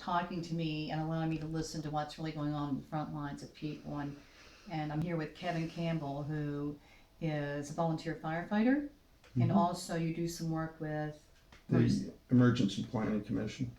talking to me and allowing me to listen to what's really going on in the front lines of people. And I'm here with Kevin Campbell, who is a volunteer firefighter, and also you do some work with the Emergency Planning Commission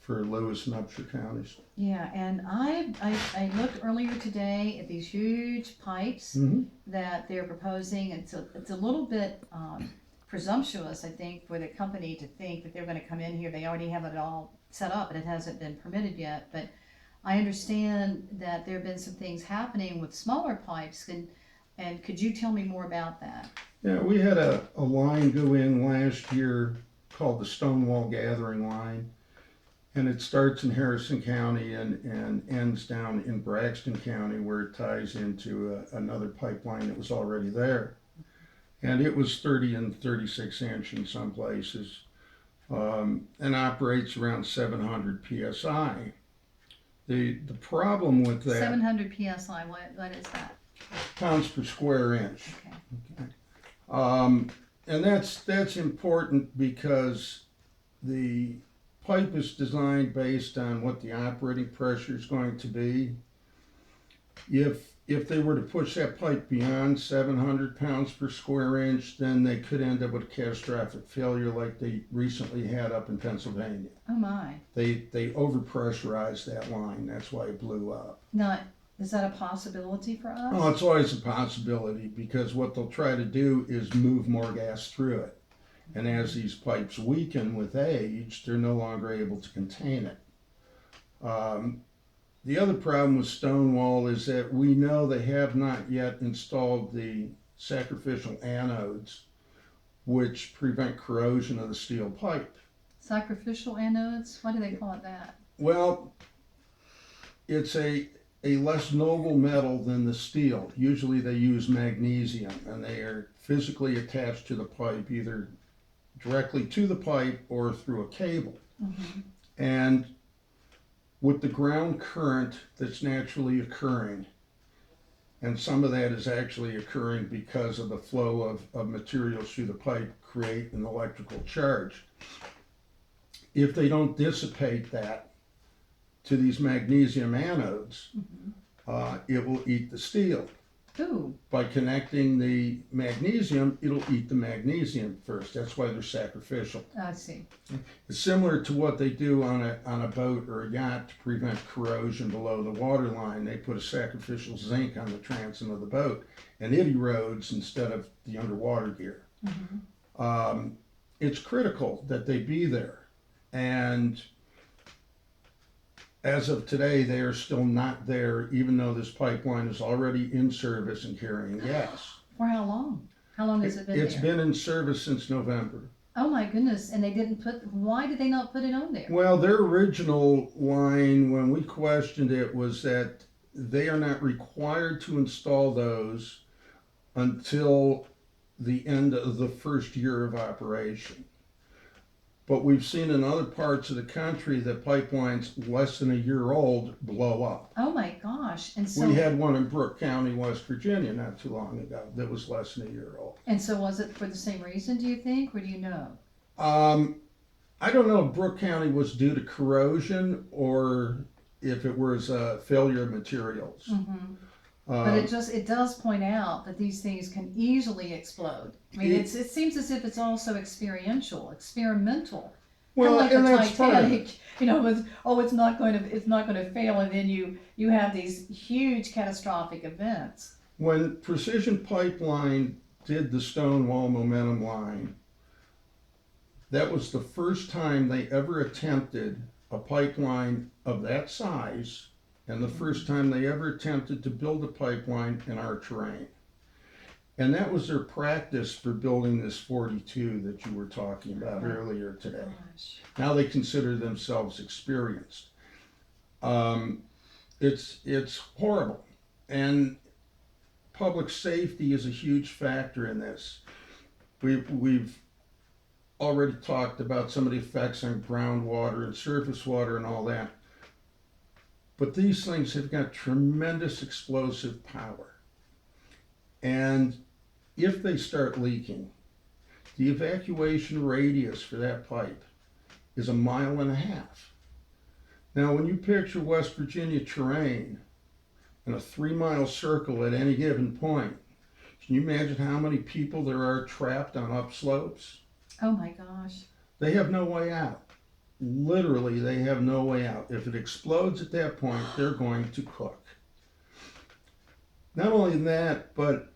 for Lewis and Upshur counties. Yeah, and I looked earlier today at these huge pipes that they're proposing. It's a little bit presumptuous, I think, for the company to think that they're going to come in here. They already have it all set up, and it hasn't been permitted yet. But I understand that there have been some things happening with smaller pipes. And could you tell me more about that? Yeah, we had a line go in last year called the Stonewall Gathering Line. And it starts in Harrison County and ends down in Braxton County, where it ties into another pipeline that was already there. And it was 30 and 36 inch in some places, and operates around 700 psi. The problem with that, 700 psi. What is that? Pounds per square inch. Okay. And that's important because the pipe is designed based on what the operating pressure is going to be. If they were to push that pipe beyond 700 pounds per square inch, then they could end up with a catastrophic failure like they recently had up in Pennsylvania. Oh my. They overpressurized that line. That's why it blew up. Now, is that a possibility for us? Oh, it's always a possibility, because what they'll try to do is move more gas through it. And as these pipes weaken with age, they're no longer able to contain it. The other problem with Stonewall is that we know they have not yet installed the sacrificial anodes, which prevent corrosion of the steel pipe. Sacrificial anodes? Why do they call it that? Well, it's a less noble metal than the steel. Usually they use magnesium, and they are physically attached to the pipe, either directly to the pipe or through a cable. And with the ground current that's naturally occurring, and some of that is actually occurring because of the flow of materials through the pipe create an electrical charge. If they don't dissipate that to these magnesium anodes, it will eat the steel. Ooh. By connecting the magnesium, it'll eat the magnesium first. That's why they're sacrificial. I see. It's similar to what they do on a boat or a yacht to prevent corrosion below the waterline. They put a sacrificial zinc on the transom of the boat, and it erodes instead of the underwater gear. It's critical that they be there. And as of today, they are still not there, even though this pipeline is already in service and carrying gas. For how long? How long has it been It's there? been in service since November. Oh my goodness, and they didn't why did they not put it on there? Well, their original line, when we questioned it, was that they are not required to install those until the end of the first year of operation. But we've seen in other parts of the country that pipelines less than a year old blow up. Oh my gosh. And so we had one in Brooke County, West Virginia, not too long ago that was less than a year old. And so was it for the same reason, do you think, or do you know? I don't know if Brooke County was due to corrosion or if it was failure of materials. But it does point out that these things can easily explode. I mean, it seems as if it's also experimental. Well, like and the that's Titanic, you know, with it's not going to fail, and then you have these huge catastrophic events. When Precision Pipeline did the Stonewall Momentum Line, that was the first time they ever attempted a pipeline of that size, and the first time they ever attempted to build a pipeline in our terrain. And that was their practice for building this 42 that you were talking about earlier today. Gosh. Now they consider themselves experienced. It's horrible. And public safety is a huge factor in this. We've already talked about some of the effects on groundwater and surface water and all that. But these things have got tremendous explosive power. And if they start leaking, the evacuation radius for that pipe is 1.5 miles. Now, when you picture West Virginia terrain in a 3-mile circle at any given point, can you imagine how many people there are trapped on upslopes? Oh my gosh. They have no way out. Literally, they have no way out. If it explodes at that point, they're going to cook. Not only that, but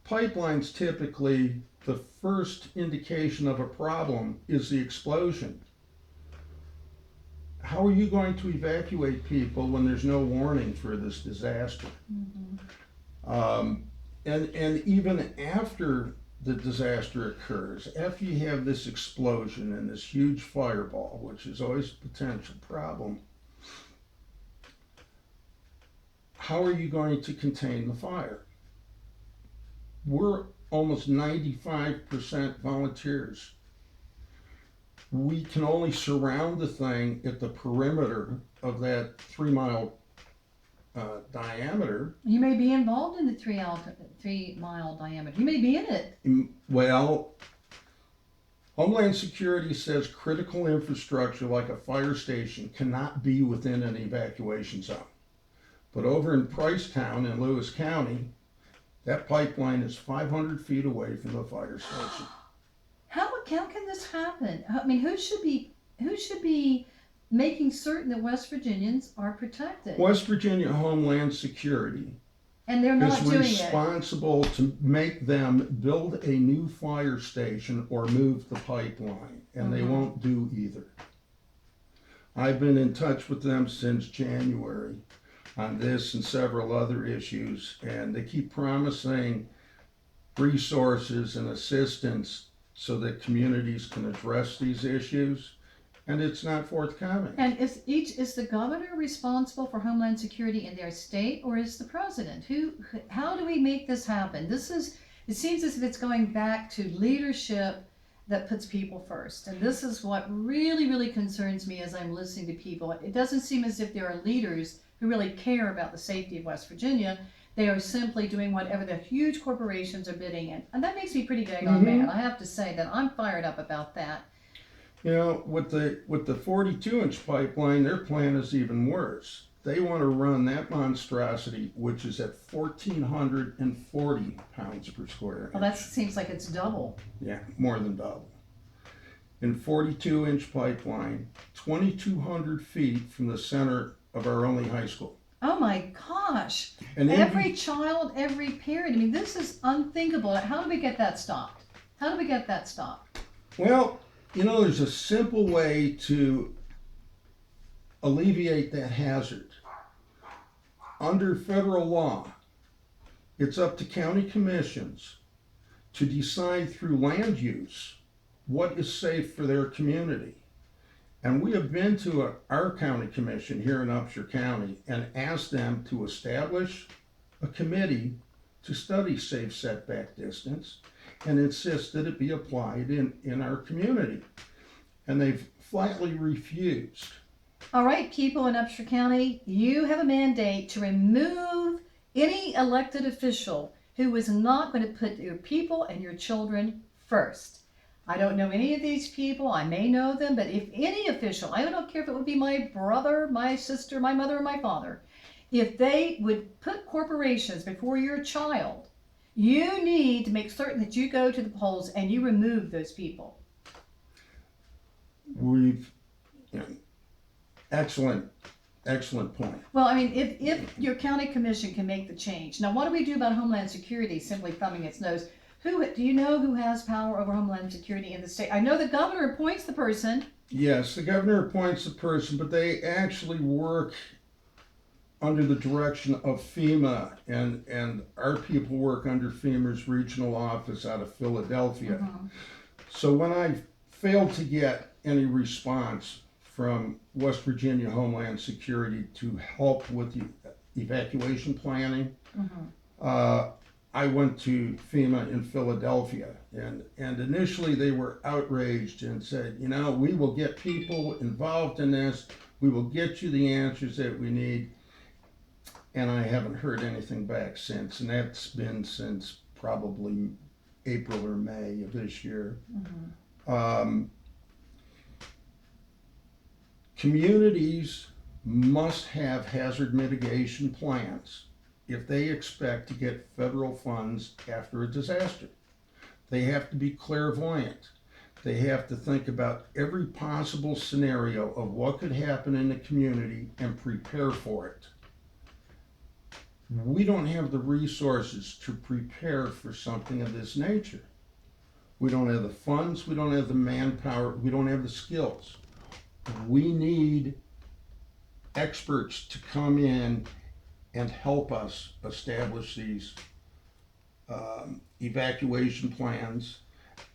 pipelines typically, the first indication of a problem is the explosion. How are you going to evacuate people when there's no warning for this disaster? And even after the disaster occurs, after you have this explosion and this huge fireball, which is always a potential problem, how are you going to contain the fire? We're almost 95% volunteers. We can only surround the thing at the perimeter of that 3-mile diameter. You may be involved in the 3-mile diameter. You may be in it. Well, Homeland Security says critical infrastructure like a fire station cannot be within an evacuation zone. But over in Pricetown in Lewis County, that pipeline is 500 feet away from the fire station. How can this happen? I mean, who should be making certain that West Virginians are protected? West Virginia Homeland Security And they're not is doing it. responsible to make them build a new fire station or move the pipeline, and they won't do either. I've been in touch with them since January on this and several other issues, and they keep promising resources and assistance so that communities can address these issues, and it's not forthcoming. And is the governor responsible for Homeland Security in their state, or is the president? How do we make this happen? It seems as if it's going back to leadership that puts people first. And this is what really, really concerns me as I'm listening to people. It doesn't seem as if there are leaders who really care about the safety of West Virginia. They are simply doing whatever the huge corporations are bidding in. And that makes me pretty daggone mad. I have to say that I'm fired up about that. You know, with the 42-inch pipeline, their plan is even worse. They want to run that monstrosity, which is at 1,440 pounds per square inch. Well, that seems like it's double. Yeah, more than double. In 42-inch pipeline, 2,200 feet from the center of our only high school. Oh my gosh. And Every child, every parent. I mean, this is unthinkable. How do we get that stopped? Well, you know, there's a simple way to alleviate that hazard. Under federal law, it's up to county commissions to decide through land use what is safe for their community. And we have been to our county commission here in Upshur County and asked them to establish a committee to study safe setback distance and insist that it be applied in our community. And they've flatly refused. All right, people in Upshur County, you have a mandate to remove any elected official who is not going to put your people and your children first. I don't know any of these people. I may know them, but if any official, I don't care if it would be my brother, my sister, my mother, or my father, if they would put corporations before your child, you need to make certain that you go to the polls and you remove those people. Excellent point. Well, I mean, if your county commission can make the change. Now, what do we do about Homeland Security simply thumbing its nose? Do you know who has power over Homeland Security in the state? I know the governor appoints the person. Yes, the governor appoints the person, but they actually work under the direction of FEMA, and our people work under FEMA's regional office out of Philadelphia. So when I failed to get any response from West Virginia Homeland Security to help with the evacuation planning, I went to FEMA in Philadelphia, and initially they were outraged and said, you know, we will get people involved in this, we will get you the answers that we need, and I haven't heard anything back since, and that's been since probably April or May of this year. Communities must have hazard mitigation plans if they expect to get federal funds after a disaster. They have to be clairvoyant. They have to think about every possible scenario of what could happen in the community and prepare for it. We don't have the resources to prepare for something of this nature. We don't have the funds, we don't have the manpower, we don't have the skills. We need experts to come in and help us establish these evacuation plans.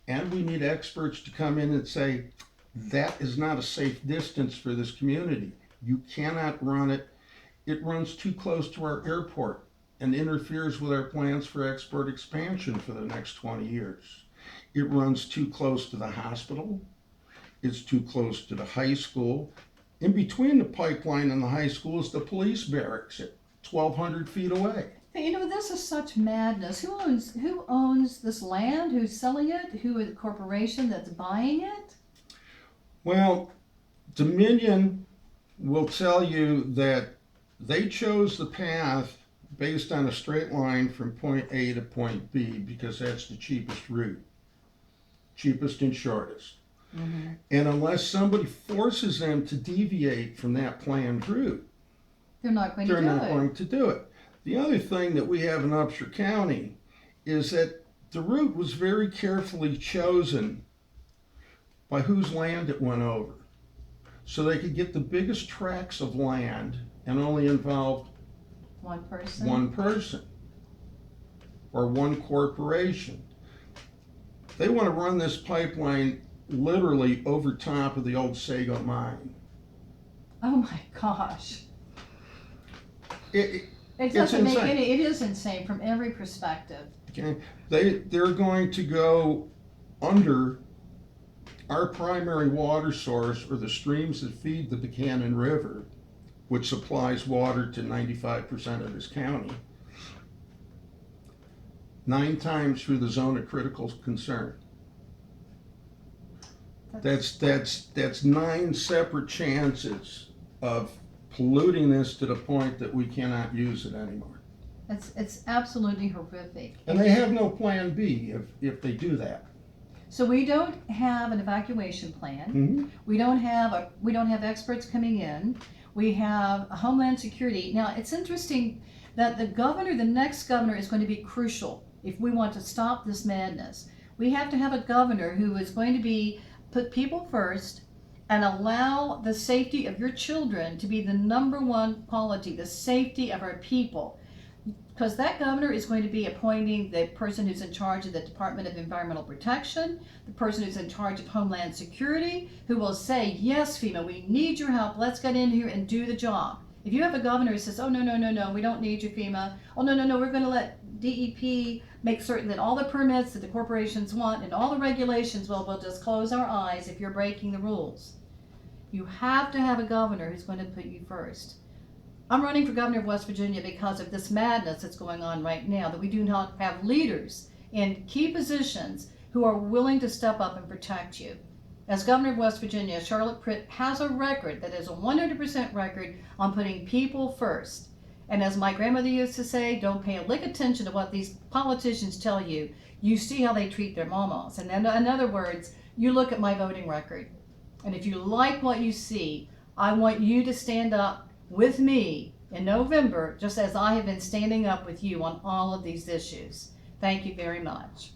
And we need experts to come in and say, that is not a safe distance for this community. You cannot run it. It runs too close to our airport and interferes with our plans for export expansion for the next 20 years. It runs too close to the hospital. It's too close to the high school. In between the pipeline and the high school is the police barracks at 1,200 feet away. You know, this is such madness. Who owns this land? Who's selling it? Who is the corporation that's buying it? Well, Dominion will tell you that they chose the path based on a straight line from point A to point B because that's the cheapest route, cheapest and shortest. Mm-hmm. And unless somebody forces them to deviate from that planned route, they're not going to do it. The other thing that we have in Upshur County is that the route was very carefully chosen by whose land it went over. So they could get the biggest tracts of land and only involved one person or one corporation. They want to run this pipeline literally over top of the old Sago mine. Oh my gosh. It doesn't make any, it is insane from every perspective. Okay, they're going to go under our primary water source, or the streams that feed the Buchanan River, which supplies water to 95% of this county, 9 times through the zone of critical concern. That's 9 separate chances of polluting this to the point that we cannot use it anymore. It's absolutely horrific. And they have no plan B if they do that. So we don't have an evacuation plan. Mm-hmm. We don't have experts coming in. We have a Homeland Security. Now it's interesting that the next governor is going to be crucial if we want to stop this madness. We have to have a governor who is going to put people first and allow the safety of your children to be the number one quality, the safety of our people. Because that governor is going to be appointing the person who's in charge of the Department of Environmental Protection, the person who's in charge of Homeland Security, who will say, yes, FEMA, we need your help. Let's get in here and do the job. If you have a governor who says, oh, no, we don't need you, FEMA. Oh, no, we're going to let DEP make certain that all the permits that the corporations want and all the regulations, well, we'll just close our eyes if you're breaking the rules. You have to have a governor who's going to put you first. I'm running for governor of West Virginia because of this madness that's going on right now, that we do not have leaders in key positions who are willing to step up and protect you. As governor of West Virginia, Charlotte Pritt has a record that is a 100% record on putting people first. And as my grandmother used to say, don't pay a lick attention to what these politicians tell you. You see how they treat their mamas. And in other words, you look at my voting record. And if you like what you see, I want you to stand up with me in November, just as I have been standing up with you on all of these issues. Thank you very much.